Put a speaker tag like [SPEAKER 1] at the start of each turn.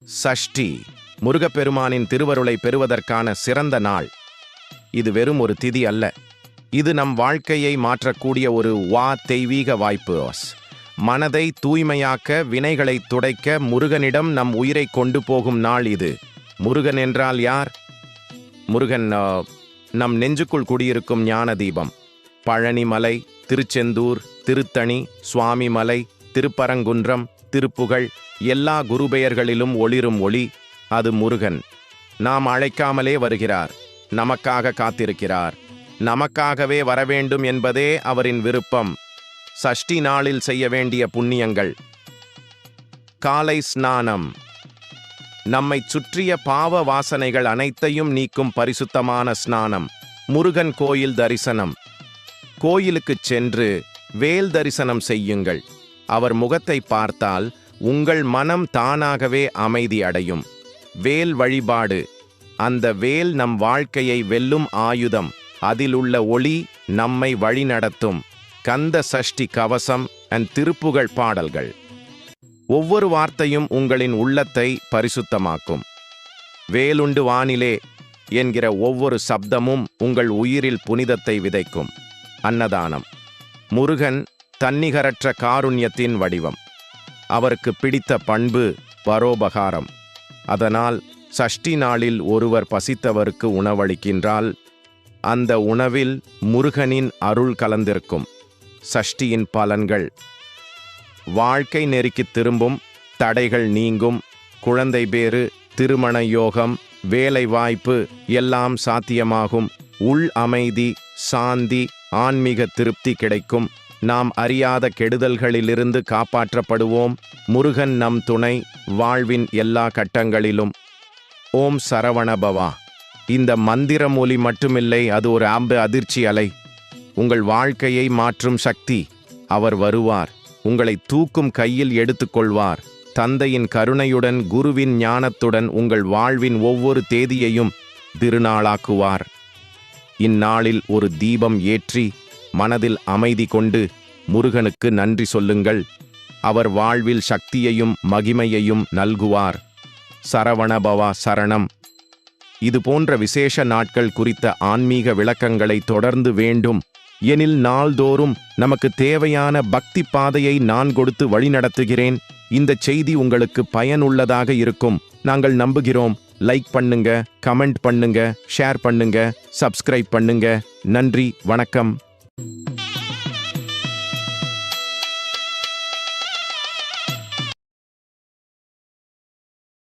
[SPEAKER 1] சஷ்டி முருகப்பெருமானின் திருவருளை பெறுவதற்கான சிறந்த நாள். இது வெறும் ஒரு திதி அல்ல, இது நம் வாழ்க்கையை மாற்றக்கூடிய ஒரு தெய்வீக வாய்ப்பு. மனதை தூய்மையாக்க, வினைகளை துடைக்க முருகனிடம் நம் உயிரை கொண்டு போகும் நாள் இது. முருகன் என்றால் யார்? முருகன் நம் நெஞ்சுக்குள் குடியிருக்கும் ஞான தீபம். பழனிமலை, திருச்செந்தூர், திருத்தணி, சுவாமிமலை, திருப்பரங்குன்றம், திருப்புகழ் எல்லா குருபெயர்களிலும் ஒளிரும் ஒளி அது முருகன். நாம் அழைக்காமலே வருகிறார், நமக்காக காத்திருக்கிறார். நமக்காகவே வரவேண்டும் என்பதே அவரின் விருப்பம். சஷ்டி நாளில் செய்ய வேண்டிய புண்ணியங்கள்: காலை ஸ்நானம், நம்மை சுற்றிய பாவ வாசனைகள் அனைத்தையும் நீக்கும் பரிசுத்தமான ஸ்நானம். முருகன் கோயில் தரிசனம், கோயிலுக்குச் சென்று வேல் தரிசனம் செய்யுங்கள். அவர் முகத்தை பார்த்தால் உங்கள் மனம் தானாகவே அமைதி அடையும். வேல் வழிபாடு, அந்த வேல் நம் வாழ்க்கையை வெல்லும் ஆயுதம். அதிலுள்ள ஒளி நம்மை வழிநடத்தும். கந்த சஷ்டி கவசம் அண்ட் திருப்புகழ் பாடல்கள். ஒவ்வொரு வார்த்தையும் உங்களின் உள்ளத்தை பரிசுத்தமாக்கும். வேலுண்டு வானிலே என்கிற ஒவ்வொரு சப்தமும் உங்கள் உயிரில் புனிதத்தை விதைக்கும். அன்னதானம், முருகன் தன்னிகரற்ற காருண்யத்தின் வடிவம். அவருக்கு பிடித்த பண்பு பரோபகாரம். அதனால் சஷ்டி நாளில் ஒருவர் பசித்தவருக்கு உணவளிக்கின்றால் அந்த உணவில் முருகனின் அருள் கலந்திருக்கும். சஷ்டியின் பலன்கள்: வாழ்க்கை நெருக்கித் திரும்பும், தடைகள் நீங்கும், குழந்தை பேறு, திருமண யோகம், வேலை வாய்ப்பு எல்லாம் சாத்தியமாகும். உள் அமைதி, சாந்தி, ஆன்மீக திருப்தி கிடைக்கும். நாம் அறியாத கெடுதல்களிலிருந்து காப்பாற்றப்படுவோம். முருகன் நம் துணை, வாழ்வின் எல்லா கட்டங்களிலும். ஓம் சரவணபவா. இந்த மந்திரம் ஒலி மட்டுமில்லை, அது ஒரு அதிர்ச்சி அலை. உங்கள் வாழ்க்கையை மாற்றும் சக்தி. அவர் வருவார், உங்களை தூக்கும் கையில் எடுத்துக்கொள்வார். தந்தையின் கருணையுடன், குருவின் ஞானத்துடன் உங்கள் வாழ்வின் ஒவ்வொரு தேதியையும் திருநாளாக்குவார். இந்நாளில் ஒரு தீபம் ஏற்றி மனதில் அமைதி கொண்டு முருகனுக்கு நன்றி சொல்லுங்கள். அவர் வாழ்வில் சக்தியையும் மகிமையையும் நல்குவார். சரவணபவா சரணம். இது போன்ற விசேஷ நாட்கள் குறித்த ஆன்மீக விளக்கங்களை தொடர்ந்து வேண்டும் எனில் நாள்தோறும் நமக்கு தேவையான பக்தி பாதையை நான் கொடுத்து வழிநடத்துகிறேன். இந்த செய்தி உங்களுக்கு பயனுள்ளதாக இருக்கும் நாங்கள் நம்புகிறோம். லைக் பண்ணுங்க, கமெண்ட் பண்ணுங்க, ஷேர் பண்ணுங்க, சப்ஸ்கிரைப் பண்ணுங்க. நன்றி, வணக்கம்.